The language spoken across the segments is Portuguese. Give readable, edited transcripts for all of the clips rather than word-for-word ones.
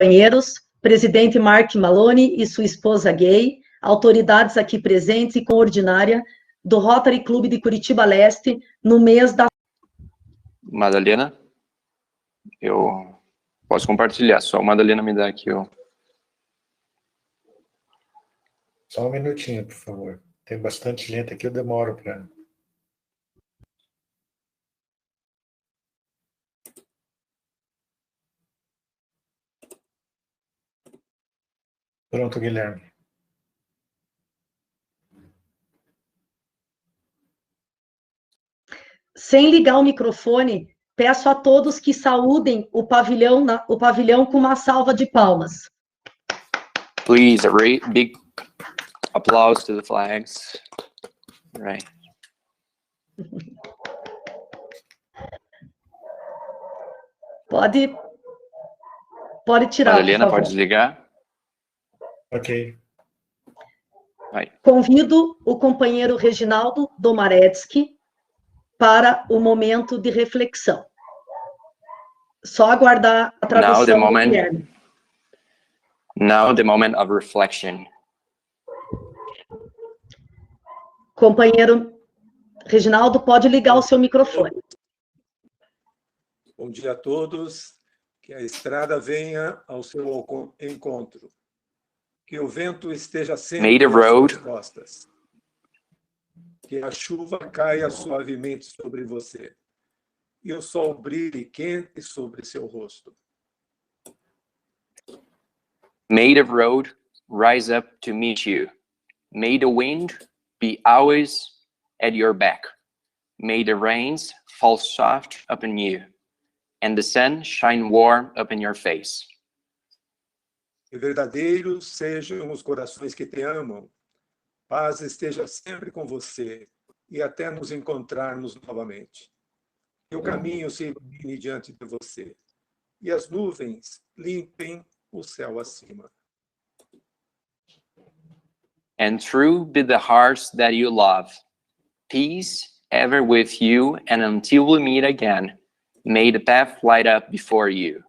companheiros, presidente Mark Maloney e sua esposa Gay, autoridades aqui presentes e coordinária do Rotary Clube de Curitiba Leste, no mês da... Madalena, eu posso compartilhar, só a Madalena me dá aqui, ó. Só um minutinho, por favor. Tem bastante gente aqui, eu demoro para... Pronto, Guilherme. Sem ligar o microfone, peço a todos que saúdem o pavilhão com uma salva de palmas. Please, a big applause to the flags. Right. Pode tirar, Madalena, por favor. pode desligar. Ok. Vai. Convido o companheiro Reginaldo Domaretsky para o momento de reflexão. Só aguardar a tradução do Guilherme. Now the moment of reflection. Companheiro Reginaldo, pode ligar o seu microfone. Bom dia a todos. Que a estrada venha ao seu encontro. Que o vento esteja sempre às suas costas. Que a chuva caia suavemente sobre você. E o sol brilhe quente sobre seu rosto. May the road rise up to meet you. May the wind be always at your back. May the rains fall soft upon you, and the sun shine warm upon your face. Que verdadeiros sejam os corações que te amam. Paz esteja sempre com você e até nos encontrarmos novamente. Que o caminho se ilumine diante de você e as nuvens limpem o céu acima. And true be the hearts that you love. Peace ever with you, and until we meet again, may the path light up before you,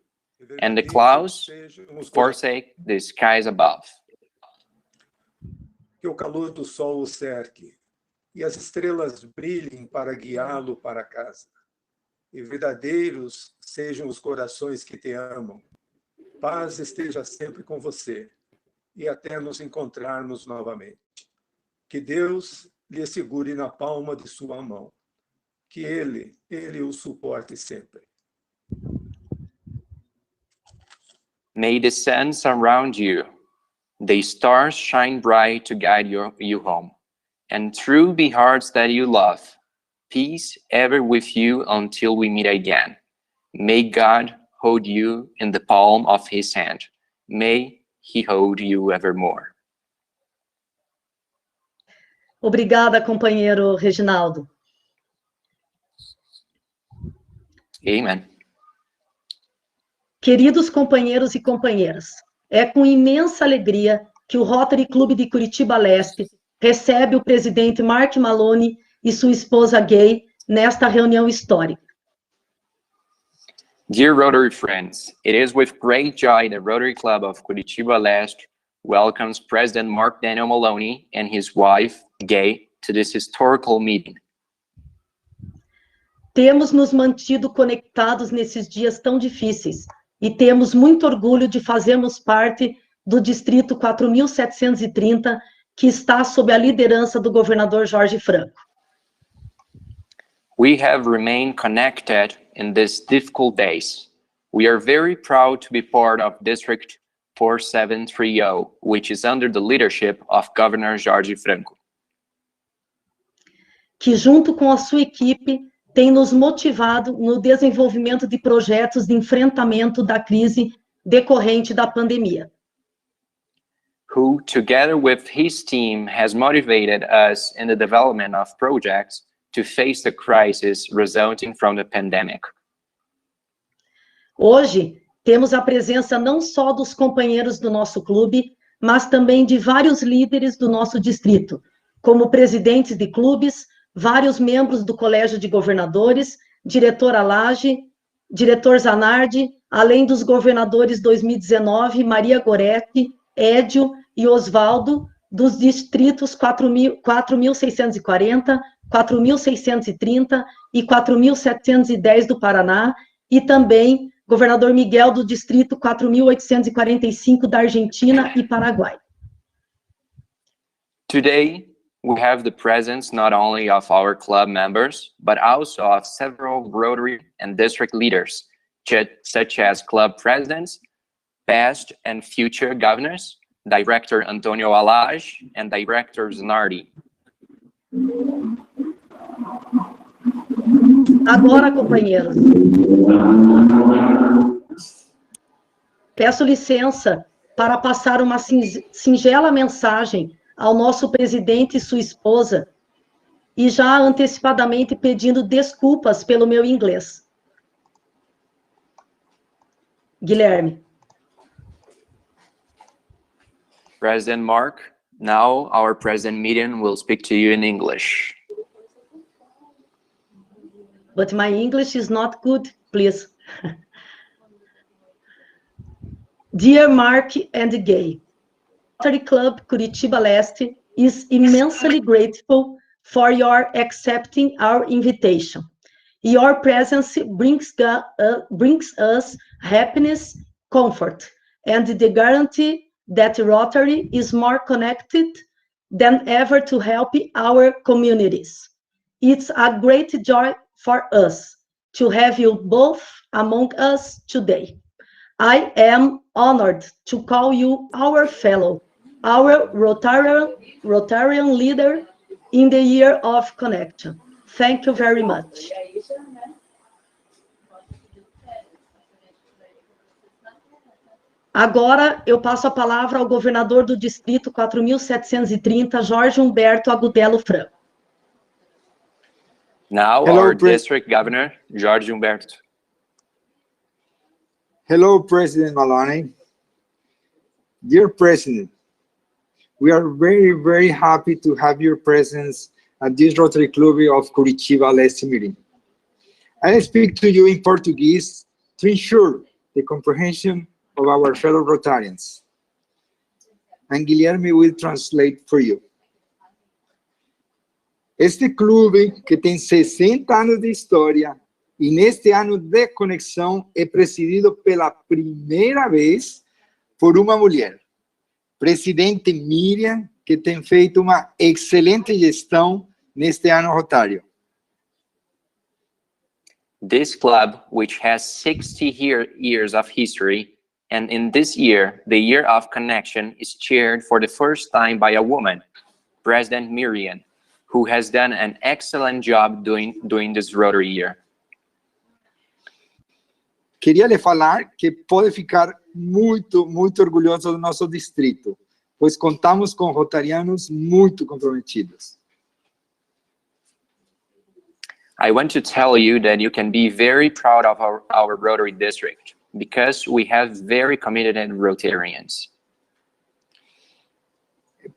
and the clouds forsake the skies above. Que o calor do sol o cerque e as estrelas brilhem para guiá-lo para casa. E verdadeiros sejam os corações que te amam. Paz esteja sempre com você e até nos encontrarmos novamente. Que Deus lhe segure na palma de sua mão. Que Ele o suporte sempre. May the sun surround you, the stars shine bright to guide you home, and true be hearts that you love. Peace ever with you until we meet again. May God hold you in the palm of his hand. May he hold you evermore. Obrigada, companheiro Reginaldo. Amen. Queridos companheiros e companheiras, é com imensa alegria que o Rotary Clube de Curitiba Leste recebe o presidente Mark Maloney e sua esposa Gay nesta reunião histórica. Dear Rotary friends, it is with great joy the Rotary Club of Curitiba Leste welcomes President Mark Maloney and his wife, Gay, to this historical meeting. Temos nos mantido conectados nesses dias tão difíceis e temos muito orgulho de fazermos parte do Distrito 4730, que está sob a liderança do governador Jorge Franco. We have remained connected in these difficult days. We are very proud to be part of District 4730, which is under the leadership of Governor Jorge Franco. Que junto com a sua equipe tem nos motivado no desenvolvimento de projetos de enfrentamento da crise decorrente da pandemia. Who, together with his team, has motivated us in the development of projects to face the crisis resulting from the pandemic. Hoje, temos a presença não só dos companheiros do nosso clube, mas também de vários líderes do nosso distrito, como presidentes de clubes, vários membros do Colégio de Governadores, diretor Alage, diretor Zanardi, além dos governadores 2019, Maria Goretti, Édio e Osvaldo, dos distritos 4.640, 4.630 e 4.710 do Paraná, e também governador Miguel do distrito 4.845 da Argentina e Paraguai. Today, we have the presence not only of our club members, but also of several Rotary and district leaders, such as club presidents, past and future governors, Director Antonio Alage, and Director Zanardi. Agora, companheiros, peço licença para passar uma singela mensagem ao nosso presidente e sua esposa, e já antecipadamente pedindo desculpas pelo meu inglês. Guilherme. President Mark, now our president meeting will speak to you in English. But my English is not good, please. Dear Mark and Gay, Rotary Club Curitiba Leste is immensely grateful for your accepting our invitation. Your presence brings us happiness, comfort, and the guarantee that Rotary is more connected than ever to help our communities. It's a great joy for us to have you both among us today. I am honored to call you our fellow, our Rotarian leader in the year of connection. Thank you very much. Agora, eu passo a palavra ao governador do Distrito 4.730, Jorge Humberto Agudelo Franco. Now, our District Governor, Jorge Humberto. Hello, President Maloney. Dear President, we are very, very happy to have your presence at this Rotary Club of Curitiba Leste meeting. I'll speak to you in Portuguese to ensure the comprehension of our fellow Rotarians. And Guilherme will translate for you. Este clube, que tem 60 anos de história, e neste ano de conexão é presidido pela primeira vez por uma mulher, Presidente Miriam, que tem feito uma excelente gestão neste ano rotário. This club, which has 60 years of history, and in this year, the Year of Connection, is chaired for the first time by a woman, President Miriam, who has done an excellent job doing this Rotary year. Queria lhe falar que pode ficar muito, muito orgulhoso do nosso distrito, pois contamos com rotarianos muito comprometidos. I want to tell you that you can be very proud of our Rotary district, because we have very committed Rotarians.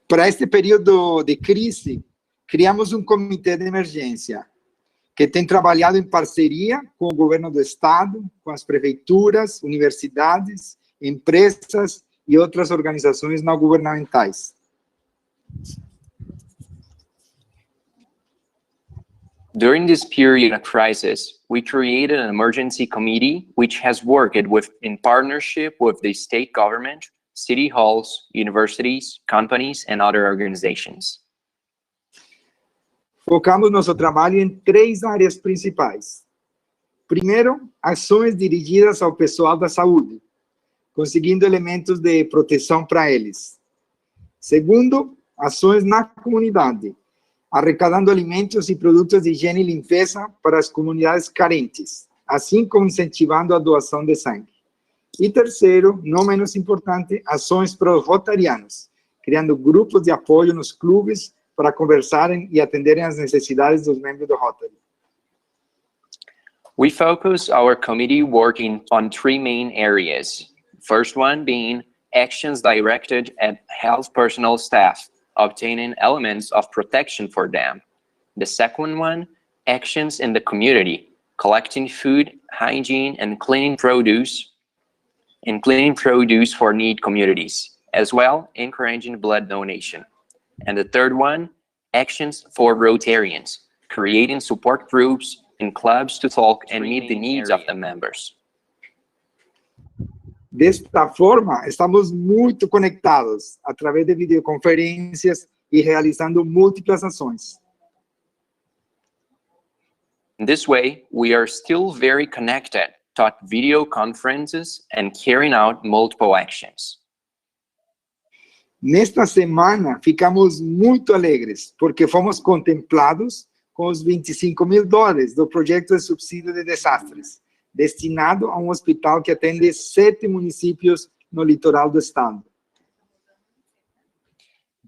Para este período de crise, criamos um comitê de emergência, que tem trabalhado em parceria com o governo do estado, com as prefeituras, universidades, empresas e outras organizações não governamentais. During this period of crisis, we created an emergency committee which has worked in partnership with the state government, city halls, universities, companies, and other organizations. Focamos nosso trabalho em 3 áreas principais. Primeiro, ações dirigidas ao pessoal da saúde, conseguindo elementos de proteção para eles. Segundo, ações na comunidade, arrecadando alimentos e produtos de higiene e limpeza para as comunidades carentes, assim como incentivando a doação de sangue. E terceiro, não menos importante, ações para os rotarianos, criando grupos de apoio nos clubes para conversarem e atenderem às necessidades dos membros do Rotary. We focus our committee working on 3 main areas. First one being actions directed at health personnel staff, obtaining elements of protection for them. The second one, actions in the community, collecting food, hygiene, and cleaning produce and cleaning produce for need communities, as well encouraging blood donation. And the third one, actions for Rotarians, creating support groups and clubs to talk and meet the needs of the members. Desta forma, estamos muito conectados através de videoconferências e realizando múltiplas ações. In this way, we are still very connected, taught video conferences and carrying out multiple actions. Nesta semana, ficamos muito alegres, porque fomos contemplados com os $25.000 do projeto de subsídio de desastres, destinado a um hospital que atende 7 municípios no litoral do estado.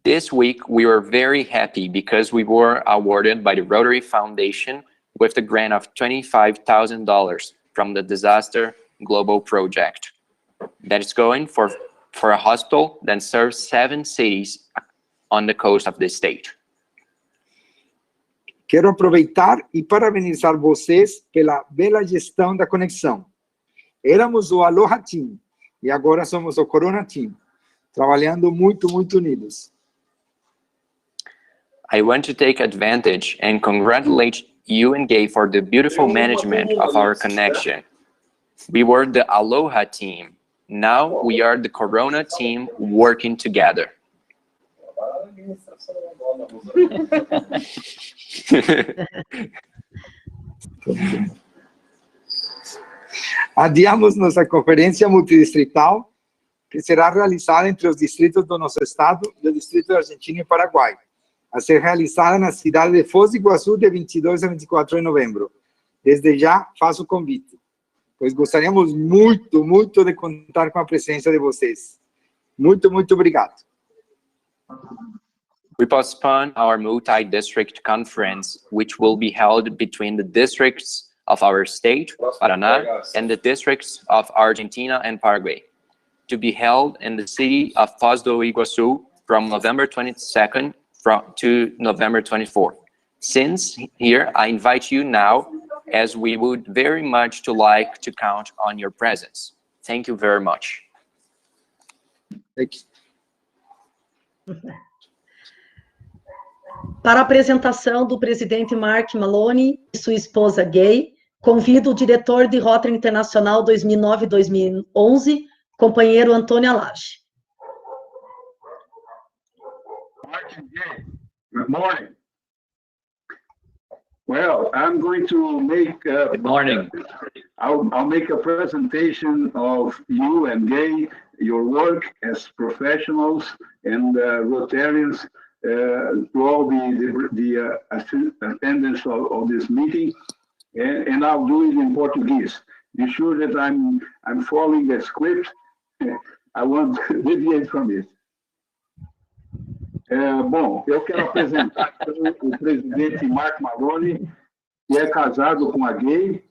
This week, we were very happy because we were awarded by the Rotary Foundation with the grant of $25,000 from the Disaster Global Project. That is going for a hospital that serves 7 cities on the coast of the state. Quero aproveitar e parabenizar vocês pela bela gestão da conexão. Éramos o Aloha Team e agora somos o Corona Team, trabalhando muito, muito unidos. I want to take advantage and congratulate you and Gay for the beautiful management of our connection. We were the Aloha Team. Now we are the Corona Team working together. Adiamos nossa conferência multidistrital, que será realizada entre os distritos do nosso estado e o distrito de Argentina e Paraguai, a ser realizada na cidade de Foz do Iguaçu de 22 a 24 de novembro. Desde já faço o convite, pois gostaríamos muito, muito de contar com a presença de vocês. Muito, muito obrigado. We postpone our multi-district conference, which will be held between the districts of our state, Paraná, and the districts of Argentina and Paraguay, to be held in the city of Foz do Iguaçu from November 22nd to November 24th. Since here, I invite you now, as we would very much like to count on your presence. Thank you very much. Thank you. Para a apresentação do presidente Mark Maloney e sua esposa Gay, convido o diretor de Rotary Internacional 2009-2011, companheiro Antônio Alage. Mark and Gay, good morning. Well, I'm going to make Good morning. I'll make a presentation of you and Gay, your work as professionals and Rotarians, to all the attendance of this meeting, and I'll do it in Portuguese. Be sure that I'm following the script. I won't deviate from it. Bom, eu quero apresentar o presidente Mark Maloney, que é casado com a Gay,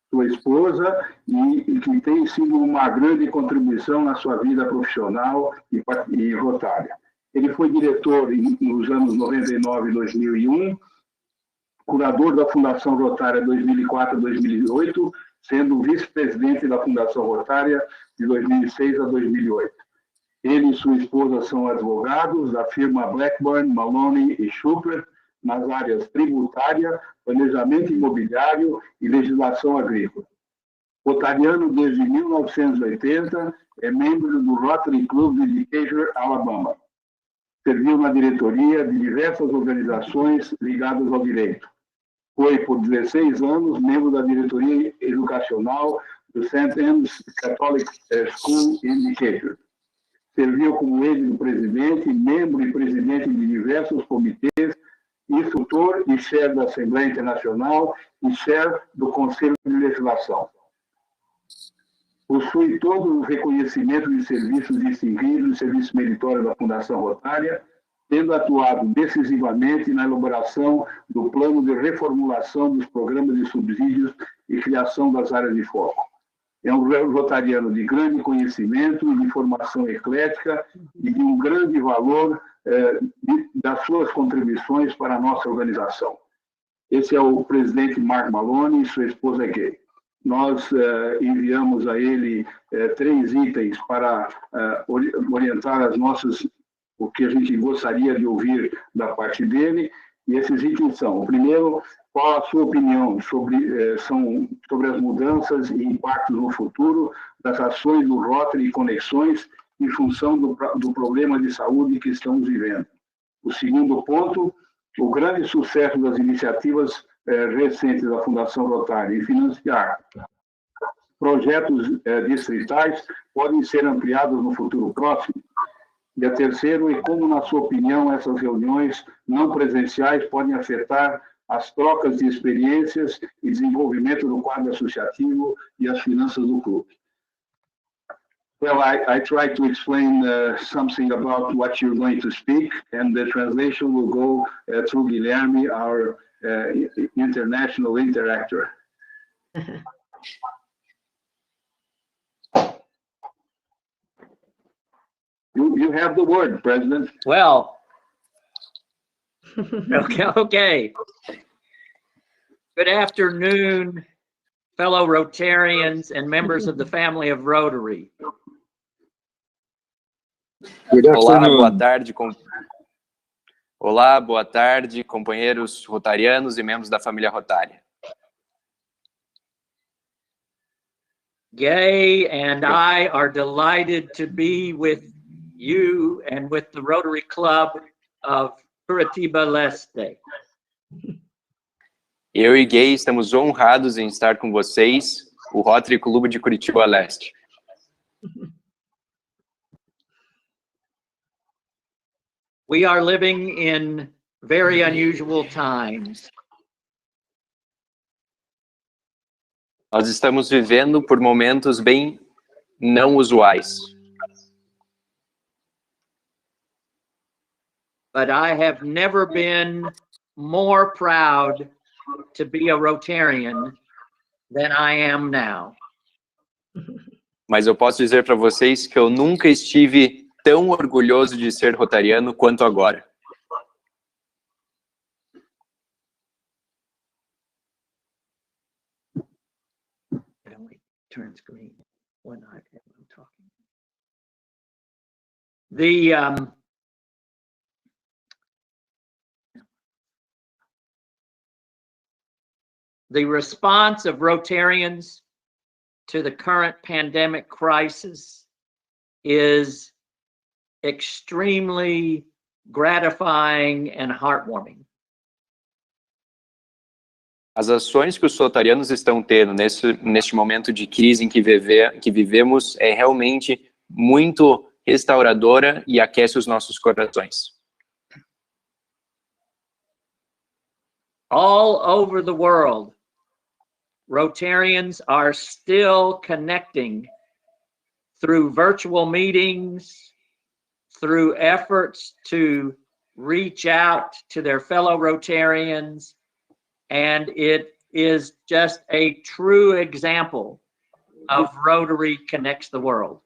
sua esposa, e que tem sido uma grande contribuição na sua vida profissional e rotária. Ele foi diretor nos anos 99 e 2001, curador da Fundação Rotária 2004 a 2008, sendo vice-presidente da Fundação Rotária de 2006 a 2008. Ele e sua esposa são advogados da firma Blackburn, Maloney e Schupper, nas áreas tributária, planejamento imobiliário e legislação agrícola. Rotariano desde 1980, é membro do Rotary Club de Decatur, Alabama. Serviu na diretoria de diversas organizações ligadas ao direito. Foi, por 16 anos, membro da diretoria educacional do St. Anne's Catholic School em Decatur. Serviu como ex-presidente, membro e presidente de diversos comitês, instrutor e chefe da Assembleia Internacional e chefe do Conselho de Legislação. Possui todo o reconhecimento de serviços distinguidos e serviços meritórios da Fundação Rotária, tendo atuado decisivamente na elaboração do plano de reformulação dos programas de subsídios e criação das áreas de foco. É um rotariano de grande conhecimento e de formação eclética e de um grande valor das suas contribuições para a nossa organização. Esse é o presidente Mark Maloney e sua esposa Gay. nós enviamos a ele 3 itens para orientar as nossas, o que a gente gostaria de ouvir da parte dele, e esses itens são: o primeiro, qual a sua opinião sobre as mudanças e impactos no futuro das ações do Rotary e conexões em função do problema de saúde que estamos vivendo. O segundo ponto, o grande sucesso das iniciativas recentes da Fundação Rotary em financiar projetos distritais podem ser ampliados no futuro próximo. E a terceiro, e como, na sua opinião, essas reuniões não presenciais podem afetar as trocas de experiências e desenvolvimento do quadro associativo e as finanças do clube. Well, I tried to explain something about what you're going to speak, and the translation will go through Guilherme, our international interactor. You have the word, President. Well, okay. Good afternoon, fellow Rotarians and members of the family of Rotary. Good Olá, afternoon. boa tarde. Olá, boa tarde, companheiros rotarianos e membros da família rotária. Gay and I are delighted to be with you and with the Rotary Club of Curitiba, Leste. Eu e Gay estamos honrados em estar com vocês, o Rotary Clube de Curitiba Leste. We are living in very unusual times. Nós estamos vivendo por momentos bem não usuais. But I have never been more proud to be a Rotarian than I am now. Mas eu posso dizer para vocês que eu nunca estive tão orgulhoso de ser rotariano quanto agora. It only turns green when I'm talking. The response of Rotarians to the current pandemic crisis is extremely gratifying and heartwarming. As ações que os rotarianos estão tendo neste momento de crise em que vivemos é realmente muito restauradora e aquece os nossos corações. All over the world, Rotarians are still connecting through virtual meetings, through efforts to reach out to their fellow Rotarians, and it is just a true example of Rotary connects the world.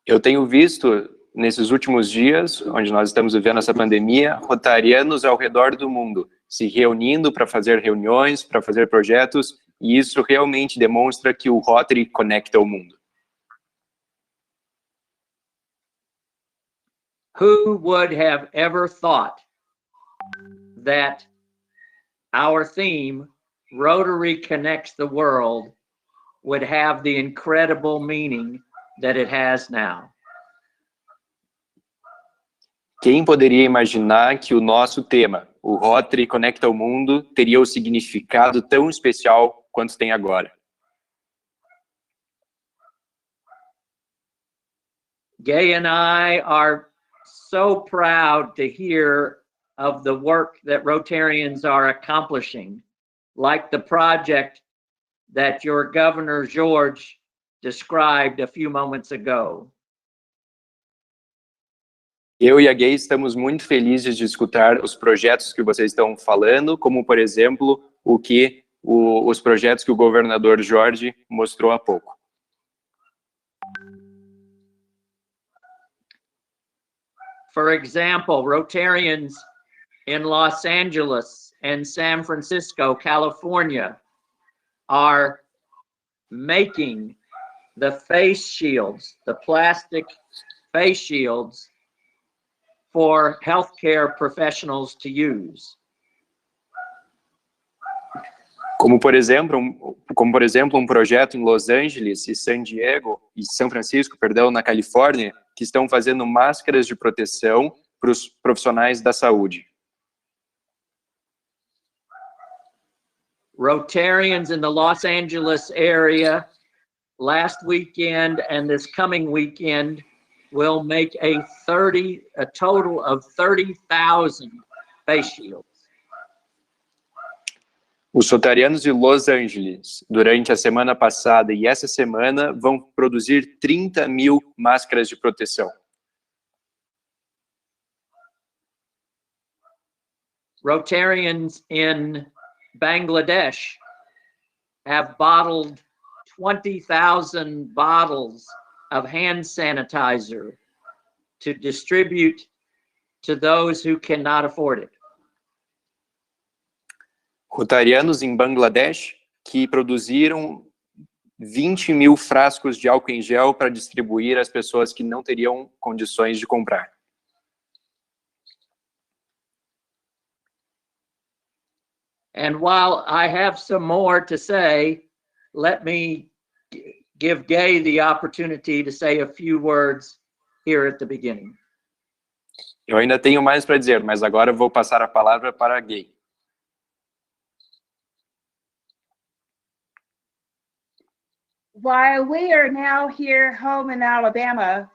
Eu tenho visto, nesses últimos dias, onde nós estamos vivendo essa pandemia, rotarianos ao redor do mundo se reunindo para fazer reuniões, para fazer projetos, e isso realmente demonstra que o Rotary conecta o mundo. Who would have ever thought that our theme, Rotary Connects the World, would have the incredible meaning that it has now? Quem poderia imaginar que o nosso tema, o Rotary Conecta o Mundo, teria o significado tão especial quanto tem agora? Gay and I are so proud to hear of the work that Rotarians are accomplishing, like the project that your Governor George described a few moments ago. Eu e a Gay estamos muito felizes de escutar os projetos que vocês estão falando, como, por exemplo, os projetos que o governador Jorge mostrou há pouco. For example, Rotarians in Los Angeles and San Francisco, California, are making the face shields, the plastic face shields for healthcare professionals to use. Como por exemplo, um projeto em Los Angeles e San Diego e São Francisco, perdão, na Califórnia, que estão fazendo máscaras de proteção para os profissionais da saúde. Rotarians in the Los Angeles area last weekend and this coming weekend will make a total of 30,000 face shields. Os rotarianos de Los Angeles, durante a semana passada e essa semana, vão produzir 30.000 máscaras de proteção. Rotarians in Bangladesh have bottled 20,000 bottles of hand sanitizer to distribute to those who cannot afford it. Rotarianos em Bangladesh que produziram 20.000 frascos de álcool em gel para distribuir às pessoas que não teriam condições de comprar. And while I have some more to say, let me give Gay the opportunity to say a few words here at the beginning. Eu ainda tenho mais para dizer, mas agora eu vou passar a palavra para a Gay. While we are now here home in Alabama,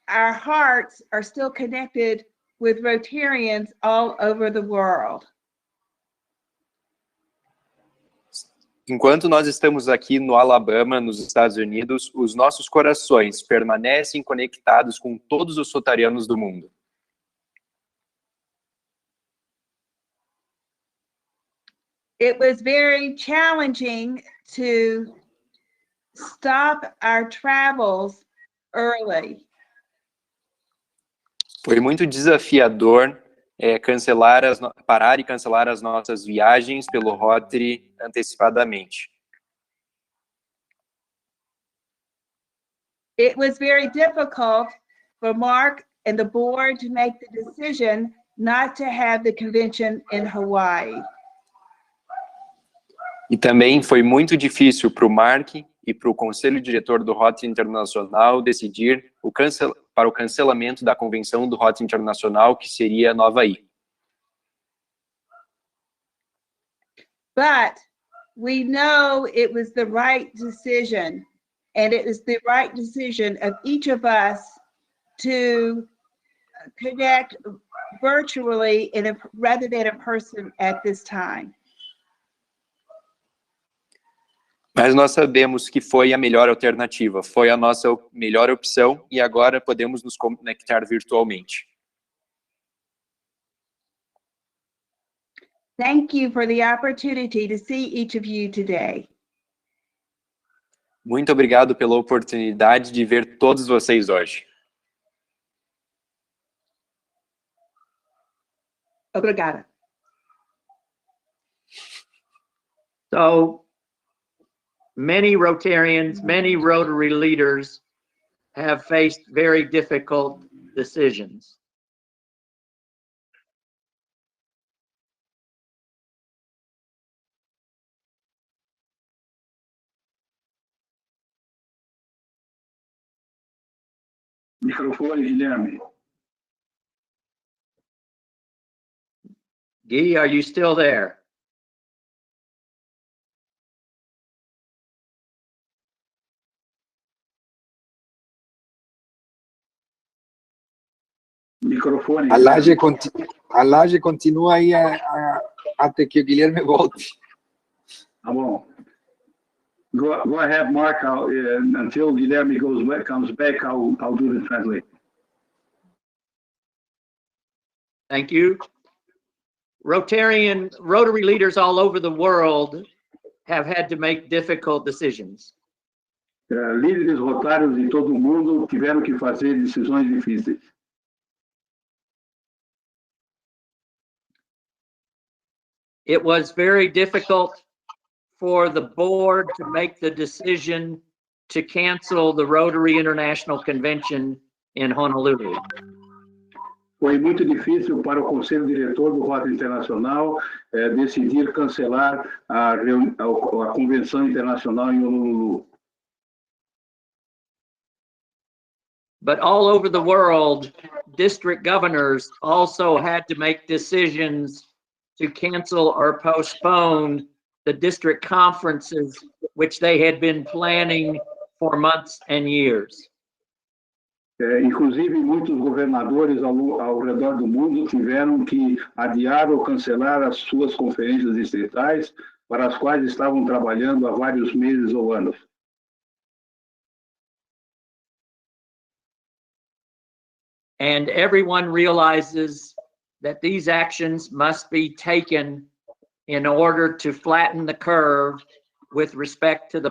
our hearts are still connected with Rotarians all over the world. Enquanto nós estamos aqui no Alabama, nos Estados Unidos, os nossos corações permanecem conectados com todos os rotarianos do mundo. It was very challenging to stop our travels early. Foi muito desafiador parar e cancelar as nossas viagens pelo Rotary antecipadamente. It was very difficult for Mark and the board to make the decision not to have the convention in Hawaii. E também foi muito difícil para o Mark e para o Conselho Diretor do Rotary Internacional decidir para o cancelamento da convenção do Rotary Internacional, que seria no Havaí. But we know it was the right decision, and it is the right decision of each of us to connect virtually rather than in person at this time. Mas nós sabemos que foi a melhor alternativa, foi a nossa melhor opção e agora podemos nos conectar virtualmente. Thank you for the opportunity to see each of you today. Muito obrigado pela oportunidade de ver todos vocês hoje. Obrigada. So, many Rotarians, many Rotary leaders have faced very difficult decisions. Microfone, Guilherme. Guy, are you still there? Microfone. A laje continua aí até que o Guilherme volte. Tá bom. Go ahead, Mark. Until Guilherme comes back, I'll do the translate. Thank you. Rotary leaders all over the world have had to make difficult decisions. Líderes rotários de todo o mundo tiveram que fazer decisões difíceis. It was very difficult for the board to make the decision to cancel the Rotary International Convention in Honolulu? Foi muito difícil para o Conselho Diretor do Rotary Internacional decidir cancelar a Convenção Internacional em Honolulu. But all over the world, district governors also had to make decisions to cancel or postpone the district conferences, which they had been planning for months and years. Inclusive, muitos governadores ao redor do mundo tiveram que adiar ou cancelar as suas conferências distritais, para as quais estavam trabalhando há vários meses ou anos. And everyone realizes that these actions must be taken in order to flatten the curve with respect to the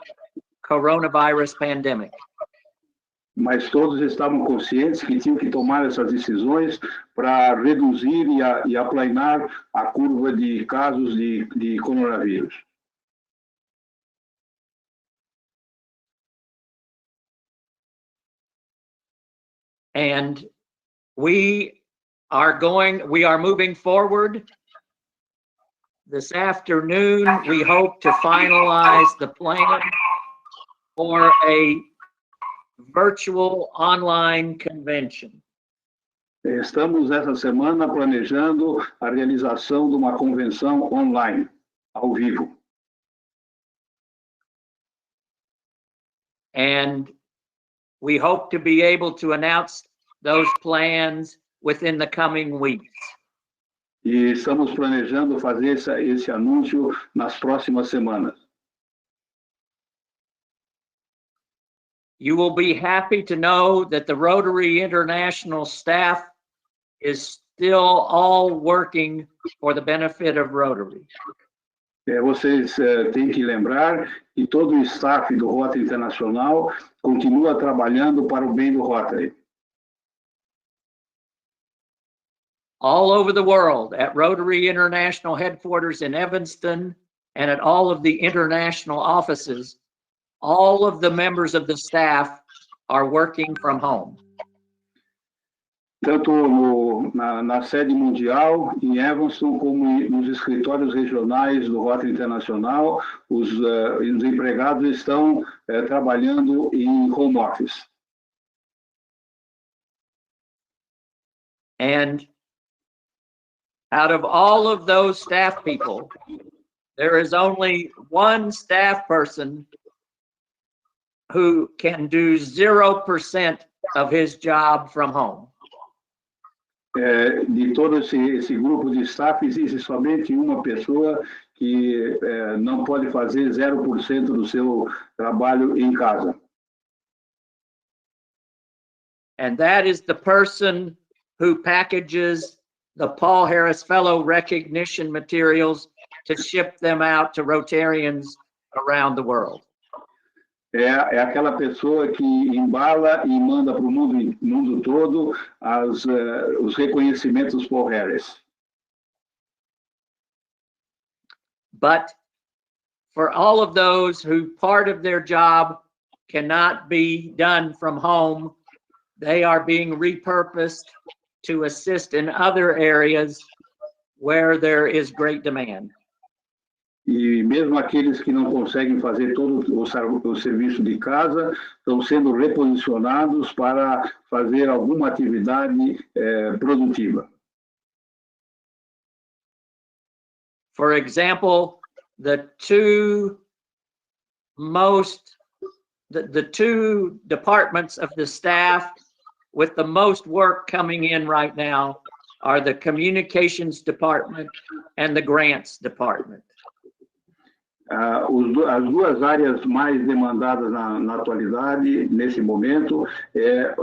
coronavirus pandemic. Mas todos estavam conscientes que tinham que tomar essas decisões para reduzir e aplanar a curva de casos de coronavírus. And we are moving forward. This afternoon, we hope to finalize the plan for a virtual online convention. Estamos essa semana planejando a realização de uma convenção online, ao vivo. And we hope to be able to announce those plans within the coming weeks. E estamos planejando fazer esse anúncio nas próximas semanas. You will be happy to know that the Rotary International staff is still all working for the benefit of Rotary. Vocês têm que lembrar que todo o staff do Rotary Internacional continua trabalhando para o bem do Rotary. All over the world, at Rotary International headquarters in Evanston and at all of the international offices, all of the members of the staff are working from home. Tanto na sede mundial, em Evanston, como nos escritórios regionais do Rotary Internacional, os empregados estão trabalhando em home office. And out of all of those staff people, there is only one staff person who can do 0% of his job from home. De todo esse grupo de staff, existe somente uma pessoa que não pode fazer 0% do seu trabalho em casa. And that is the person who packages the Paul Harris Fellow recognition materials to ship them out to Rotarians around the world. É aquela pessoa que embala e manda para o mundo todo os reconhecimentos Paul Harris. But for all of those who part of their job cannot be done from home, they are being repurposed to assist in other areas where there is great demand. E mesmo aqueles que não conseguem fazer todo o serviço de casa estão sendo reposicionados para fazer alguma atividade produtiva. For example, the two departments of the staff with the most work coming in right now are the communications department and the grants department. As duas áreas mais demandadas na atualidade, nesse momento, é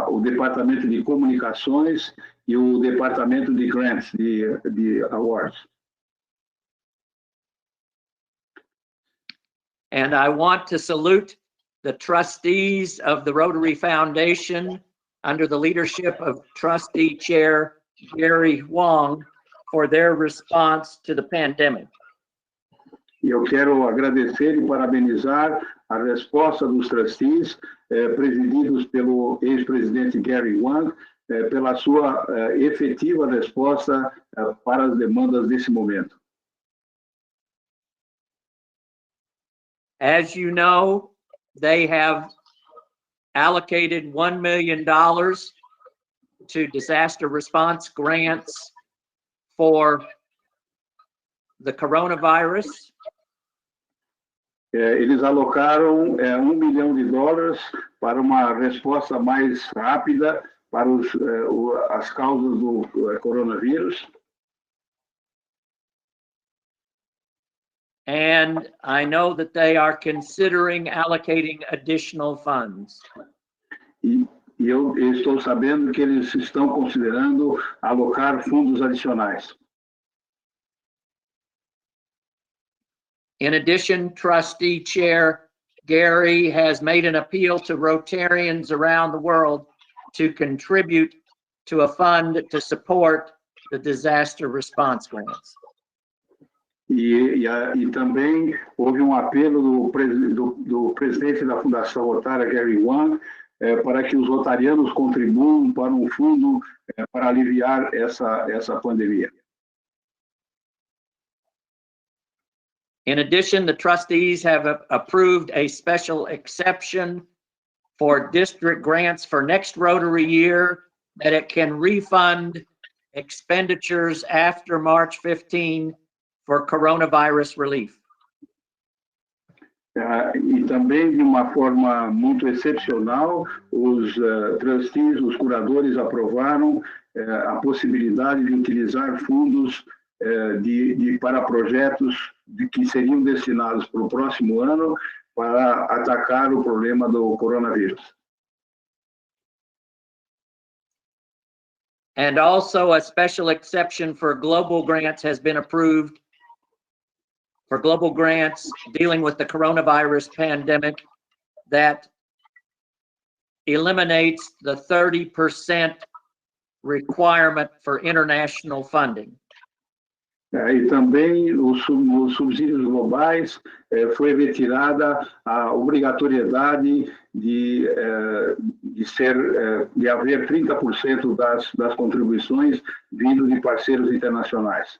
o departamento de comunicações e o departamento de grants, de awards. And I want to salute the trustees of the Rotary Foundation under the leadership of Trustee Chair Gary Huang for their response to the pandemic. E eu quero agradecer e parabenizar a resposta dos trustees, presididos pelo ex-presidente Gary Wang, pela sua efetiva resposta para as demandas desse momento. As you know, they have allocated $1 million to disaster response grants for the coronavirus. Eles alocaram $1 milhão para uma resposta mais rápida para as causas do coronavírus. And I know that they are considering allocating additional funds. E eu estou sabendo que eles estão considerando alocar fundos adicionais. In addition, Trustee Chair Gary has made an appeal to Rotarians around the world to contribute to a fund to support the disaster response grants. E também houve apelo do presidente da Fundação Rotária, Gary Wang, para que os rotarianos contribuam para um fundo para aliviar essa pandemia. In addition, the trustees have approved a special exception for district grants for next Rotary year, that it can refund expenditures after March 15 for coronavirus relief. E também, de uma forma muito excepcional, os trustees, os curadores, aprovaram a possibilidade de utilizar fundos para projetos que seriam destinados para o próximo ano para atacar o problema do coronavírus. And also a special exception for global grants has been approved for global grants dealing with the coronavirus pandemic that eliminates the 30% requirement for international funding. E também os subsídios globais foi retirada a obrigatoriedade de haver 30% das contribuições vindo de parceiros internacionais.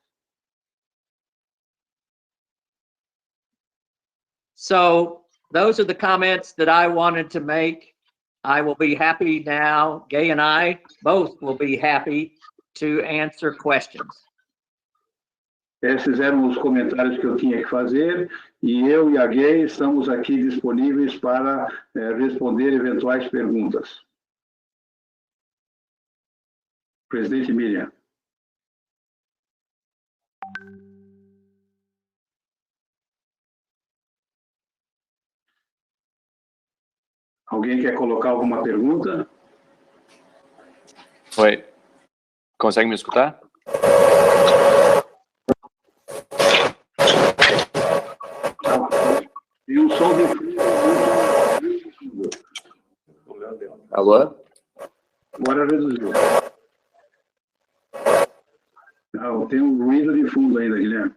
So those are the comments that I wanted to make. I will be happy now, Gay and I both will be happy to answer questions. Esses eram os comentários que eu tinha que fazer, e eu e a Gay estamos aqui disponíveis para responder eventuais perguntas. Presidente Miriam. Alguém quer colocar alguma pergunta? Oi. Consegue me escutar? E o som de fundo. Alô? Agora reduziu. Não, tem um ruído de fundo ainda, Guilherme.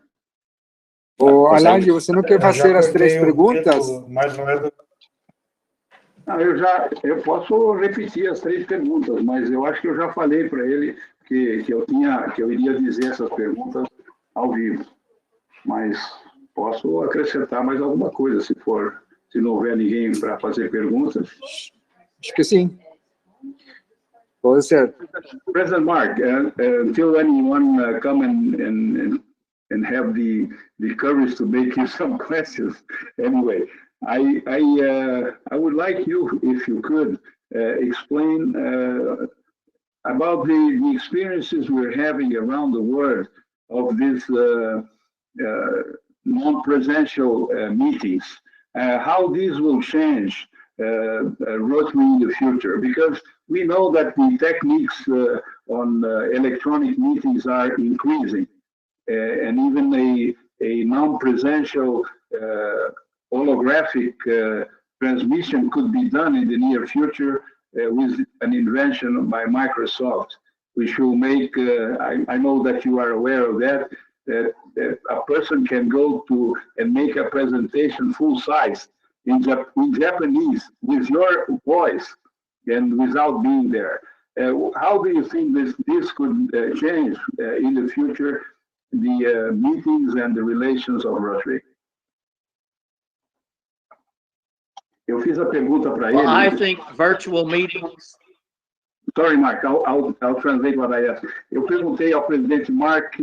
Ô, Alange, você não quer fazer as três perguntas? Mais ou menos. Não, eu posso repetir as três perguntas, mas eu acho que eu já falei para ele que eu iria dizer essas perguntas ao vivo. Mas posso acrescentar mais alguma coisa, se não houver ninguém para fazer perguntas. Acho que sim. Pode ser. President Mark, until anyone come and have the courage to make you some questions, anyway, I would like you, if you could, explain about the experiences we're having around the world of these non-presential meetings, how these will change Rotary in the future, because we know that the techniques on electronic meetings are increasing, and even a non-presential holographic transmission could be done in the near future with an invention by Microsoft, which will make, I know that you are aware of that, a person can go to and make a presentation full size in Japanese with your voice and without being there. How do you think this could change in the future the meetings and the relations of Rotary? Eu fiz a pergunta para ele. I think virtual meetings. Sorry, Mark, I'll translate what I asked. Eu perguntei ao presidente Mark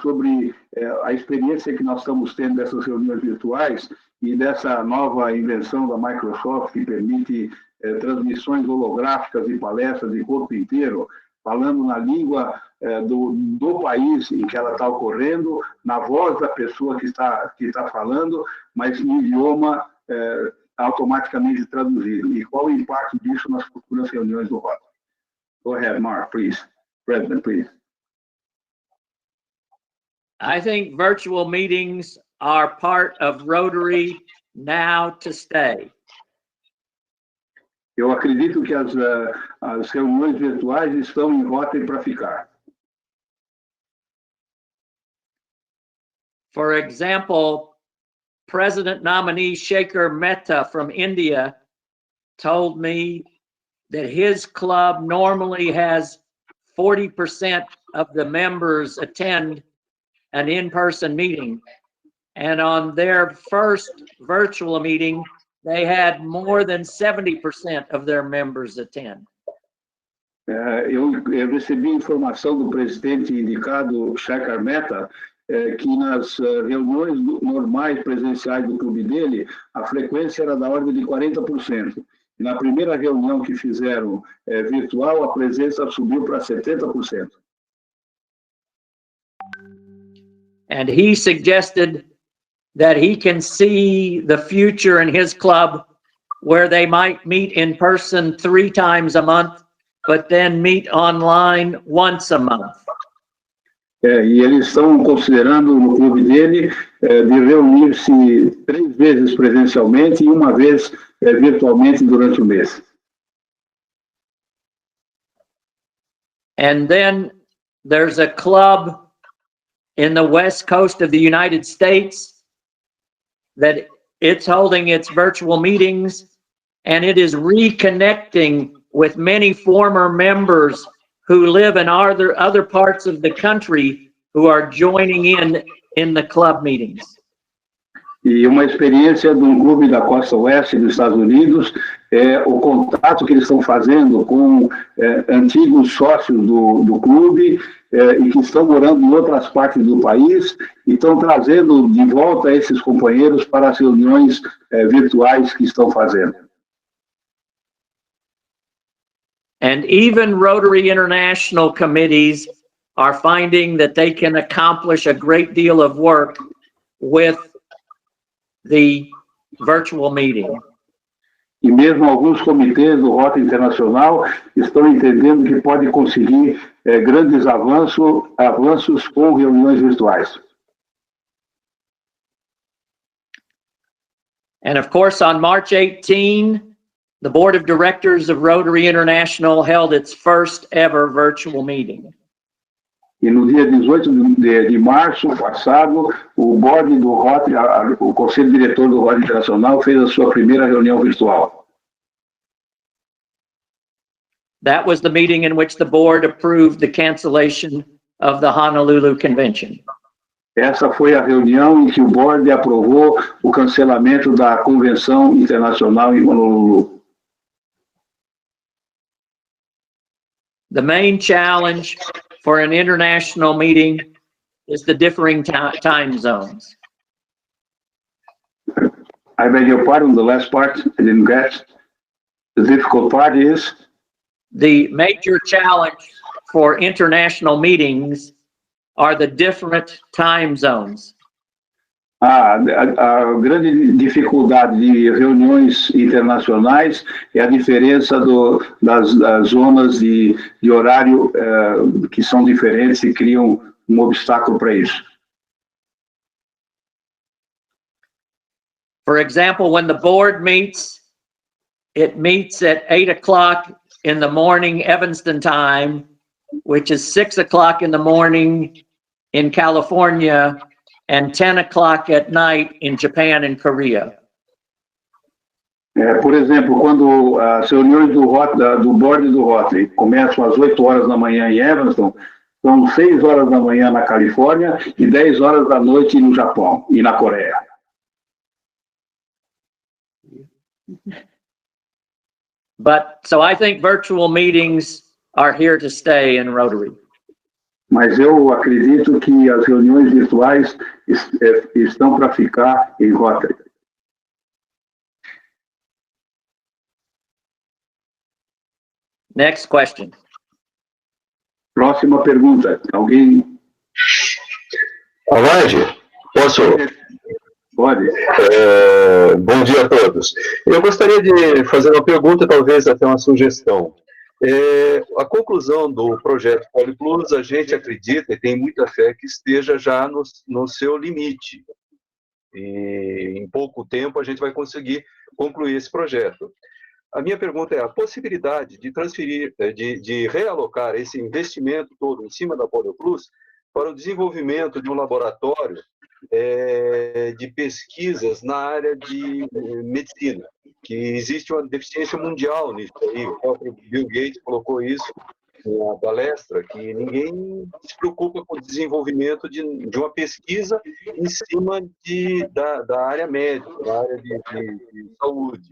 sobre a experiência que nós estamos tendo dessas reuniões virtuais e dessa nova invenção da Microsoft que permite transmissões holográficas de palestras de corpo inteiro, falando na língua do país em que ela está ocorrendo, na voz da pessoa que está falando, mas no idioma automaticamente traduzido. E qual o impacto disso nas futuras reuniões do Rotary? Go ahead, Mark, please. President, please. I think virtual meetings are part of Rotary now to stay. Eu acredito que as reuniões virtuais estão em Rotary para ficar. For example, President nominee Shekhar Mehta from India told me that his club normally has 40% of the members attend an in-person meeting. And on their first virtual meeting, they had more than 70% of their members attend. Eu recebi informação do presidente indicado, Shekhar Mehta, que nas reuniões normais presenciais do clube dele, a frequência era da ordem de 40%. E na primeira reunião que fizeram virtual, a presença subiu para 70%. And he suggested that he can see the future in his club where they might meet in person 3 times a month, but then meet online once a month. E eles estão considerando no clube dele de reunir-se 3 vezes presencialmente e 1 vez virtualmente durante o mês. And then there's a club in the west coast of the United States that it's holding its virtual meetings, and it is reconnecting with many former members who live in other parts of the country who are joining in the club meetings. E uma experiência de clube da costa oeste dos Estados Unidos é o contato que eles estão fazendo com antigos sócios do clube e que estão morando em outras partes do país e estão trazendo de volta esses companheiros para as reuniões virtuais que estão fazendo. And even Rotary International committees are finding that they can accomplish a great deal of work with the virtual meeting. E mesmo alguns comitês do Rotary Internacional estão entendendo que pode conseguir grandes avanços com reuniões virtuais. And of course, on March 18, the Board of Directors of Rotary International held its first ever virtual meeting. E no dia 18 de março passado, o board do Rotary, o Conselho Diretor do Rotary Internacional fez a sua primeira reunião virtual. That was the meeting in which the board approved the cancellation of the Honolulu Convention. Essa foi a reunião em que o board aprovou o cancelamento da Convenção Internacional em Honolulu. The main challenge for an international meeting is the differing time zones. I beg your pardon, the last part I didn't get. The difficult part is? The major challenge for international meetings are the different time zones. A grande dificuldade de reuniões internacionais é a diferença das zonas de horário que são diferentes e criam obstáculo para isso. For example, when the board meets, it meets at 8 o'clock in the morning Evanston time, which is 6 o'clock in the morning in California and 10 o'clock at night in Japan and Korea. Por exemplo, quando as reuniões do board do Rotary começam às 8 horas da manhã em Evanston, são 6 horas da manhã na Califórnia e 10 horas da noite no Japão e na Coreia. But so I think virtual meetings are here to stay in Rotary. Mas eu acredito que as reuniões virtuais estão para ficar em Rotary. Next question. Próxima pergunta. Alguém? Alage, posso? Pode. Bom dia a todos. Eu gostaria de fazer uma pergunta, talvez até uma sugestão. A conclusão do projeto PoliPlus, a gente acredita e tem muita fé que esteja já no seu limite. E em pouco tempo a gente vai conseguir concluir esse projeto. A minha pergunta é a possibilidade de transferir, de realocar esse investimento todo em cima da PoliPlus para o desenvolvimento de um laboratório de pesquisas na área de medicina, que existe uma deficiência mundial nisso aí. O próprio Bill Gates colocou isso na palestra, que ninguém se preocupa com o desenvolvimento de uma pesquisa em cima da área médica, da área de saúde.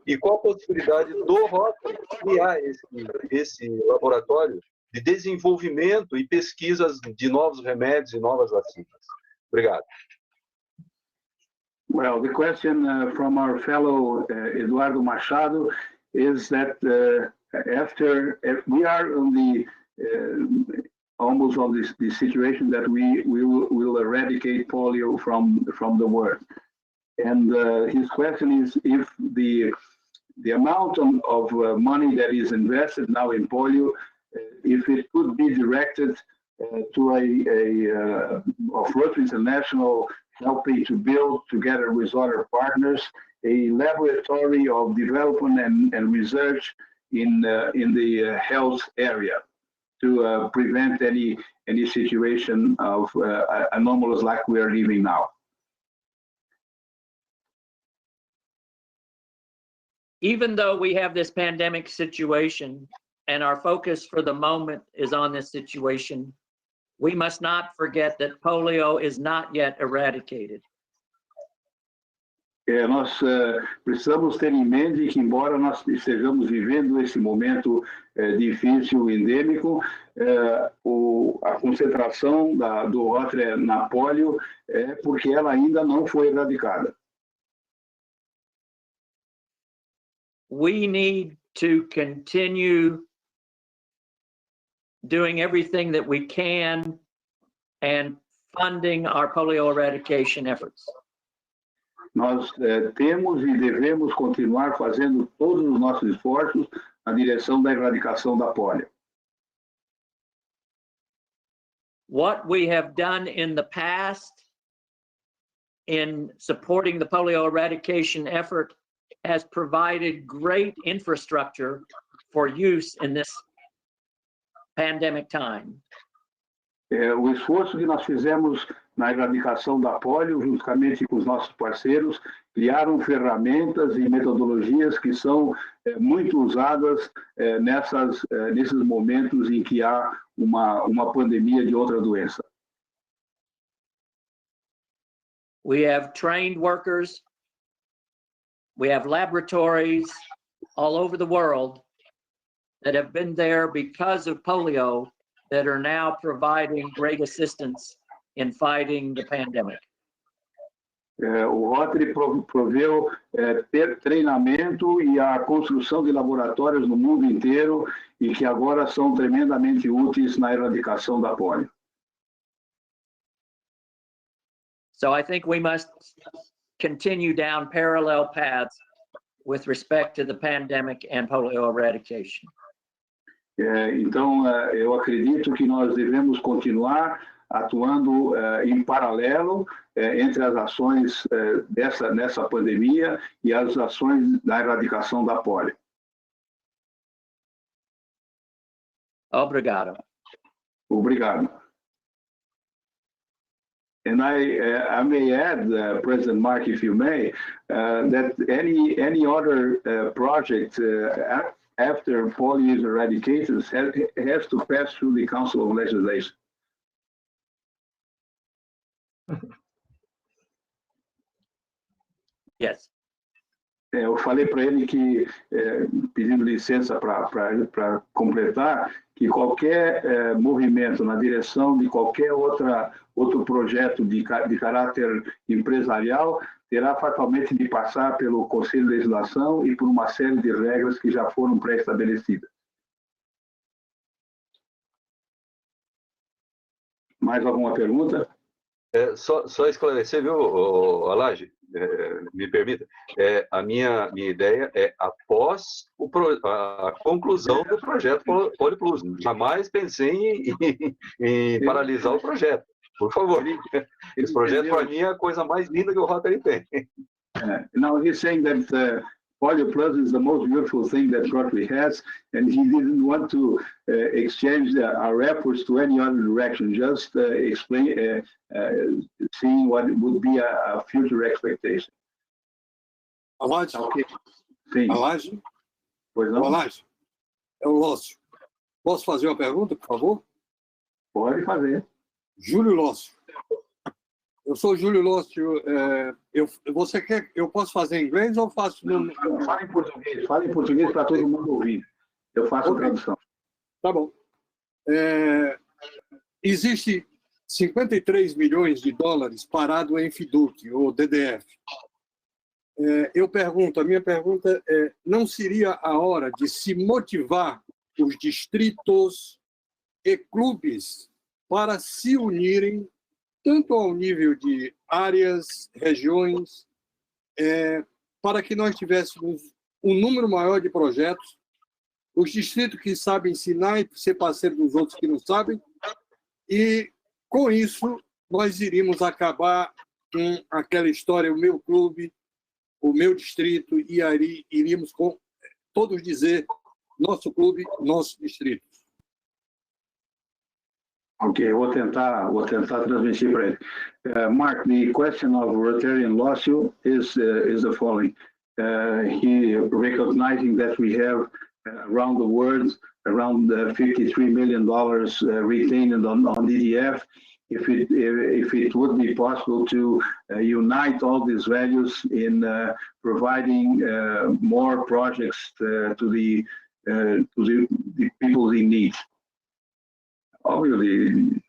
E qual a possibilidade do Rotary criar esse laboratório de desenvolvimento e pesquisas de novos remédios e novas vacinas? Obrigado. Well, the question from our fellow Eduardo Machado is that after we are on the almost on the situation that we will eradicate polio from the world, and his question is if the amount of money that is invested now in polio, if it could be directed to of Rotary International helping to build, together with other partners, a laboratory of development and research in the health area to prevent any situation of anomalous like we are living now. Even though we have this pandemic situation and our focus for the moment is on this situation, we must not forget that polio is not yet eradicated. Nós precisamos ter em mente que, embora nós estejamos vivendo esse momento difícil, endêmico, a concentração do Rotary na polio é porque ela ainda não foi erradicada. We need to continue doing everything that we can and funding our polio eradication efforts. Nós temos e devemos continuar fazendo todos os nossos esforços na direção da erradicação da polio. What we have done in the past in supporting the polio eradication effort has provided great infrastructure for use in this pandemic time. O esforço que nós fizemos na erradicação da polio, juntamente com os nossos parceiros, criaram ferramentas e metodologias que são muito usadas nesses momentos em que há uma pandemia de outra doença. We have trained workers, we have laboratories all over the world that have been there because of polio that are now providing great assistance in fighting the pandemic. O Rotary proveu treinamento e a construção de laboratórios no mundo inteiro e que agora são tremendamente úteis na erradicação da polio. So I think we must continue down parallel paths with respect to the pandemic and polio eradication. Então, eu acredito que nós devemos continuar atuando em paralelo entre as ações nessa pandemia e as ações da erradicação da polio. Obrigado. Obrigado. And I may add, President Mark, if you may, that any other project after polio is eradicated has to pass through the Council of Legislation. Yes. Eu falei para ele que, pedindo licença para completar, que qualquer movimento na direção de qualquer outro projeto de caráter empresarial terá fatalmente de passar pelo Conselho de Legislação e por uma série de regras que já foram pré-estabelecidas. Mais alguma pergunta? Só esclarecer, viu, Alage? Me permita, a minha ideia é após a conclusão do projeto Poliplus. Jamais pensei em paralisar o projeto. Por favor. Esse projeto, para mim, é a coisa mais linda que o Rotary tem. Now, he's saying that Poliplus is the most beautiful thing that Rotary has, and he didn't want to exchange our efforts to any other direction, just explain, seeing what would be a future expectation. Alage? Okay. Sim. Alage? Pois não? Alage, é o Lócio. Posso fazer uma pergunta, por favor? Pode fazer. Júlio Lócio. Eu sou Júlio Lócio. Você quer? Eu posso fazer em inglês ou faço? Fala em português. Fala em português para todo mundo ouvir. Eu faço a tradução. Tá bom. Existe 53 milhões de dólares parado em FIDUC, ou DDF. A minha pergunta é, não seria a hora de se motivar os distritos e clubes para se unirem tanto ao nível de áreas, regiões, para que nós tivéssemos um número maior de projetos, os distritos que sabem ensinar e ser parceiro dos outros que não sabem, e, com isso, nós iríamos acabar com aquela história, o meu clube, o meu distrito, e aí iríamos todos dizer nosso clube, nosso distrito. Ok, vou tentar transmitir para ele. Mark, the question of Rotarian lawsuit is the following. He recognizing that we have around the world around $53 million retained on DDF. If it would be possible to unite all these values in providing more projects to the people in need. Obviously,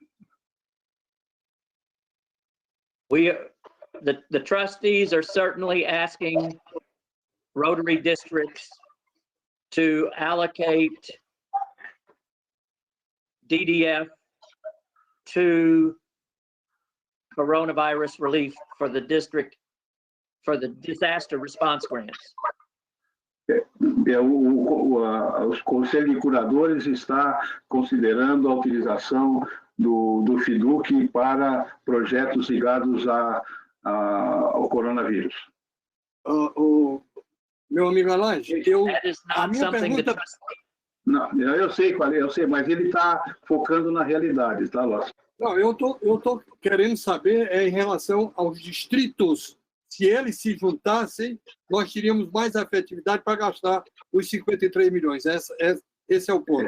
the trustees are certainly asking Rotary districts to allocate DDF to coronavirus relief for the district, for the disaster response grants. Os Conselhos de Curadores está considerando a utilização do FIDUC para projetos ligados ao coronavírus. Meu amigo Alage, a minha pergunta... Não, eu sei, mas ele está focando na realidade, tá, Lócio? Não, eu tô querendo saber em relação aos distritos. Se eles se juntassem, nós teríamos mais efetividade para gastar os 53 milhões. Esse é o ponto.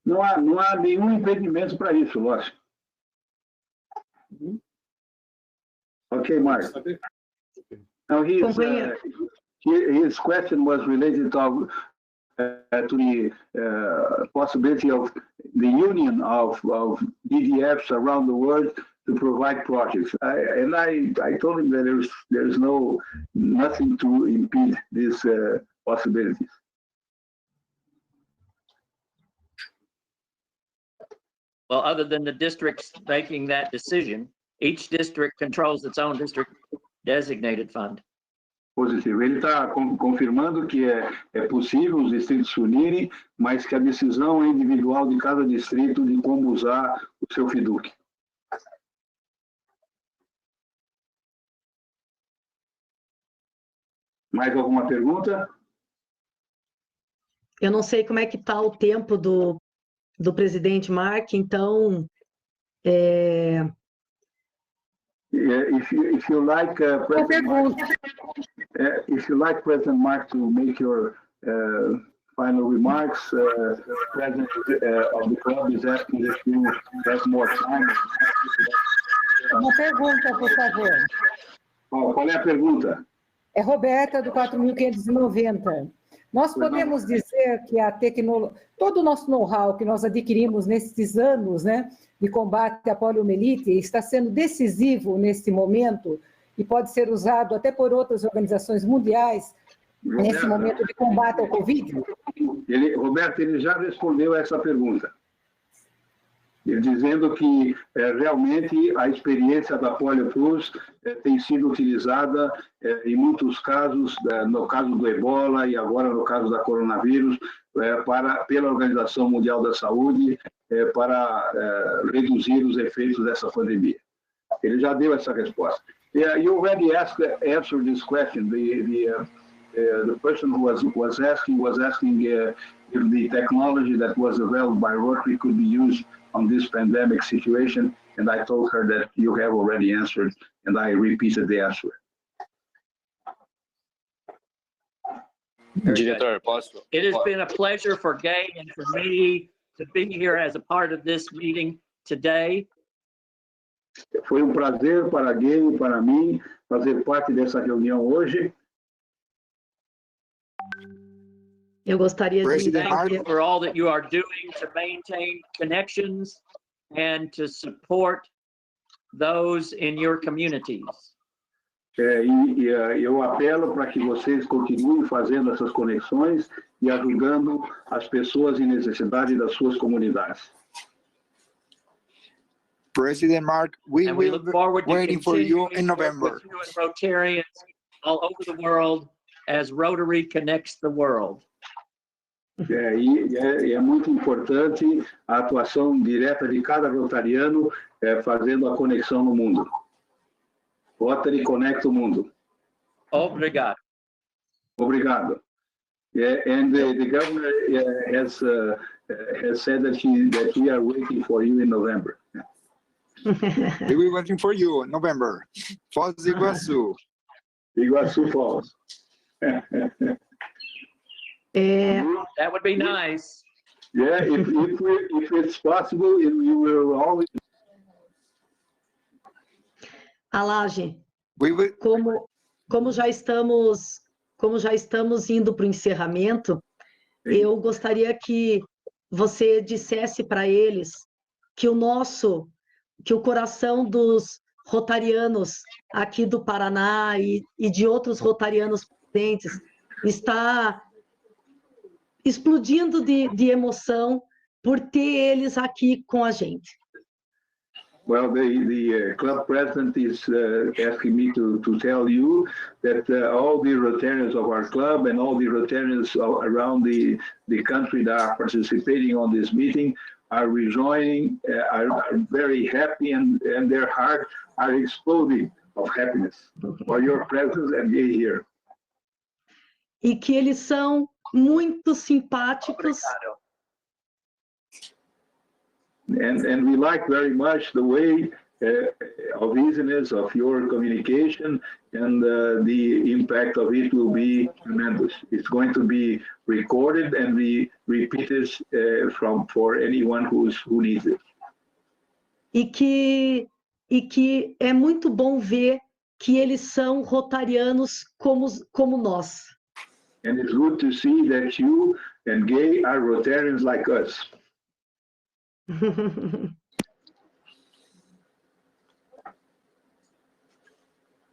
Não há nenhum impedimento para isso, Lócio. Ok, Mark. Now his question was related to the possibility of the union of DDFs around the world to provide projects. I told him that there's nothing to impede these possibilities. Well, other than the districts making that decision, each district controls its own district designated fund. Positivo. Ele está confirmando que é possível os distritos se unirem, mas que a decisão é individual de cada distrito de como usar o seu FIDUC. Mais alguma pergunta? Eu não sei como é que está o tempo do presidente Mark, então If you like, President Mark, if you like President Mark to make your final remarks, President of the club is asking if you have more time. Uma pergunta, por favor. Qual é a pergunta? É Roberta, do 4.590. Nós podemos dizer que a tecnologia, todo o nosso know-how que nós adquirimos nesses anos, né, de combate à poliomielite, está sendo decisivo neste momento e pode ser usado até por outras organizações mundiais nesse momento de combate ao Covid? Roberto, ele já respondeu essa pergunta. Ele dizendo que realmente a experiência da Polio Plus tem sido utilizada em muitos casos, no caso do Ebola e agora no caso da coronavírus, pela Organização Mundial da Saúde, para reduzir os efeitos dessa pandemia. Ele já deu essa resposta. You already answered this question. The person who was asking if the technology that was available by Rotary could be used on this pandemic situation, and I told her that you have already answered, and I repeated the answer. Diretor, posso? It has been a pleasure for Gay and for me to be here as a part of this meeting today. Foi prazer para Gay e para mim fazer parte dessa reunião hoje. Eu gostaria de thank you for all that you are doing to maintain connections and to support those in your communities. Eu apelo para que vocês continuem fazendo essas conexões e ajudando as pessoas em necessidade das suas comunidades. President Mark, we look forward to waiting for you in November. With you and Rotarians all over the world as Rotary connects the world. É muito importante a atuação direta de cada rotariano fazendo a conexão no mundo. Rotary conecta o mundo. Obrigado. Obrigado. And the governor has said that we are waiting for you in November. We will waiting for you in November. Foz do Iguaçu. Iguaçu Falls. That would be nice. Yeah, if it's possible, you will always. Alage, como já estamos indo para o encerramento, eu gostaria que você dissesse para eles que o coração dos rotarianos aqui do Paraná e de outros rotarianos presentes está explodindo de emoção por ter eles aqui com a gente. Well, the club president is asking me to tell you that all the Rotarians of our club and all the Rotarians around the country that are participating on this meeting are rejoining, are very happy, and their hearts are exploding of happiness for your presence and being here. E que eles são muito simpáticos. And we like very much the way of easiness of your communication, and the impact of it will be tremendous. It's going to be recorded and be repeated for anyone who needs it. E que é muito bom ver que eles são rotarianos como nós. And it's good to see that you and Gay are Rotarians like us.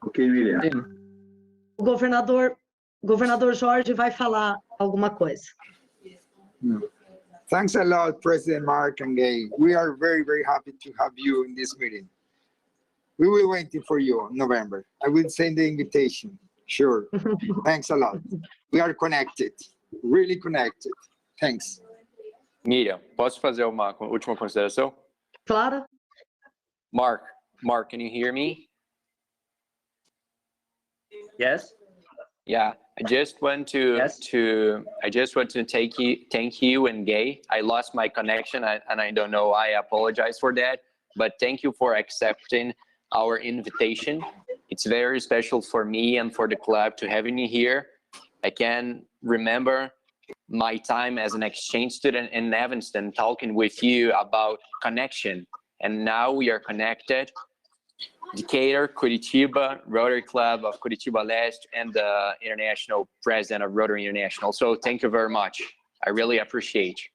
Ok, Miriam. O governador Jorge vai falar alguma coisa. Thanks a lot, President Mark and Gay. We are very, very happy to have you in this meeting. We will be waiting for you in November. I will send the invitation. Sure. Thanks a lot. We are connected, really connected. Thanks. Miriam, posso fazer uma última consideração? Claro. Mark, can you hear me? Yes. Yeah, I just want to thank you and Gay. I lost my connection and I don't know. I apologize for that, but thank you for accepting our invitation. It's very special for me and for the club to have you here. I can remember my time as an exchange student in Evanston talking with you about connection, and now we are connected. Decatur, Curitiba, Rotary Club of Curitiba Leste, and the International President of Rotary International. So thank you very much. I really appreciate you.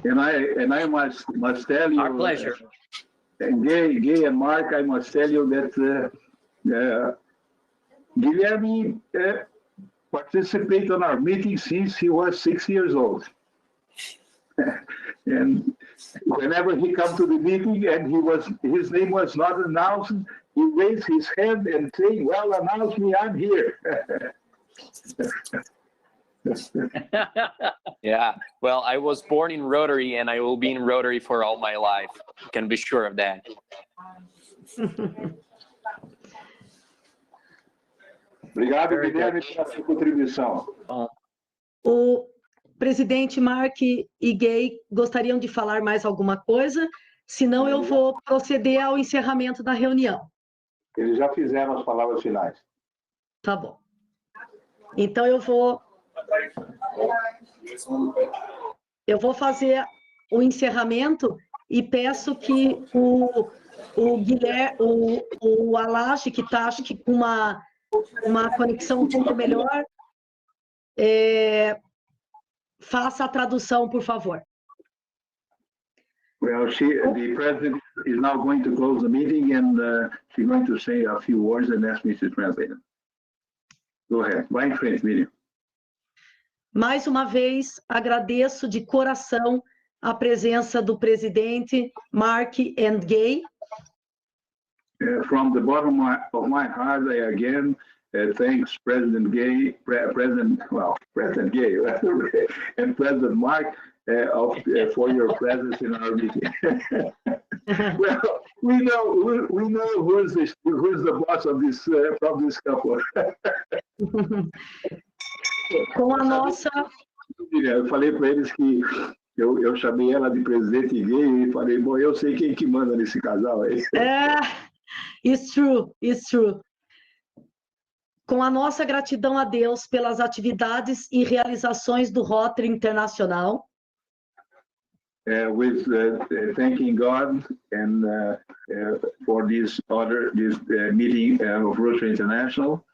And I must tell you, Our pleasure. Gay and Mark, I must tell you that Guilherme participated in our meeting since he was 6 years old. And whenever he come to the meeting and his name was not announced, he raised his hand and say, "Well, announce me, I'm here." Yeah, well, I was born in Rotary and I will be in Rotary for all my life. You can be sure of that. Obrigado, Guilherme, pela sua contribuição. O presidente Mark e Gay gostariam de falar mais alguma coisa? Senão eu vou proceder ao encerramento da reunião. Eles já fizeram as palavras finais. Tá bom. Então eu vou fazer o encerramento e peço que o Guilherme, o Alage, que está, acho que com uma conexão um pouco melhor, faça a tradução, por favor. Well, the president is now going to close the meeting, and she's going to say a few words and ask me to translate them. Go ahead. Vai em frente, Miriam. Mais uma vez, agradeço de coração a presença do presidente Mark and Gay. From the bottom of my heart, I again thanks President Gay, President Gay and President Mark for your presence in our meeting. Well, we know who's the boss of this couple. Com a nossa... Eu falei para eles que eu chamei ela de presidente gay e falei, bom, eu sei quem que manda nesse casal aí. It's true, it's true. Com a nossa gratidão a Deus pelas atividades e realizações do Rotary Internacional. With thanking God and for this meeting of Rotary International.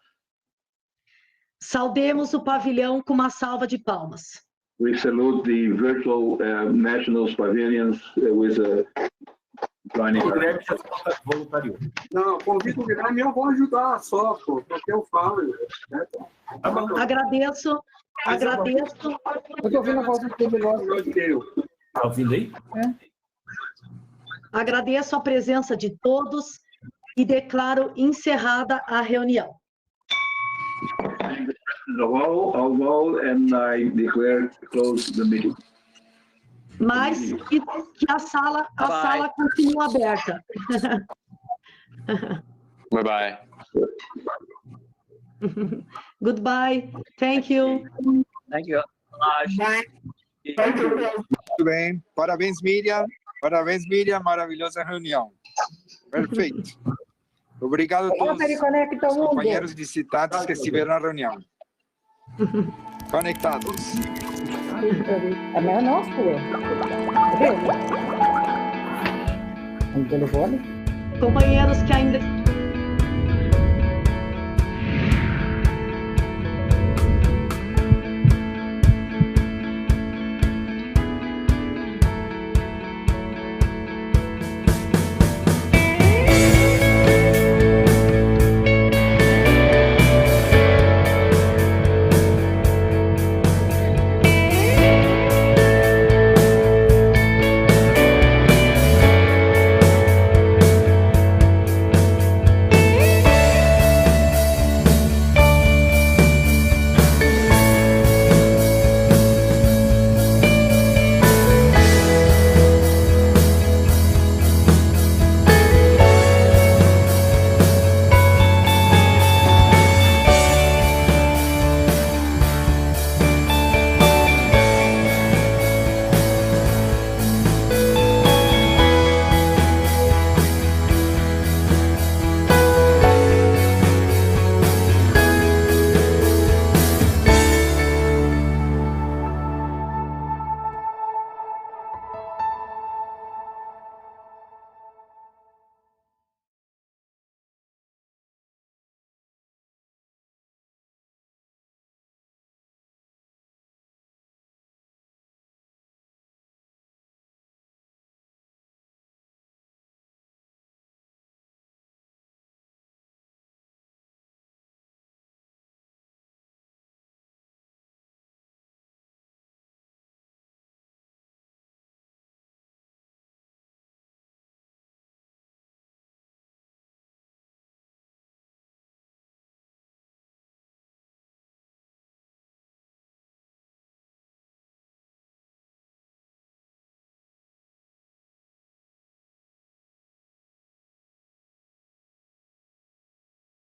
Saudemos o pavilhão com uma salva de palmas. We salute the virtual national pavilions with a joining. Não, convido o Guilherme, eu vou ajudar só, porque eu falo. Né? Agradeço. Eu estou ouvindo a voz do Pedro. Está ouvindo aí? Agradeço a presença de todos e declaro encerrada a reunião. Of all, and I declare close the meeting. Mas que a sala continua aberta. Bye bye. Goodbye. Thank you. Thank you. Muito bem. Parabéns, Miriam. Parabéns, Miriam. Maravilhosa reunião. Perfeito. Obrigado a todos os companheiros de cidades que estiveram na reunião. Conectados. É nosso, companheiros que ainda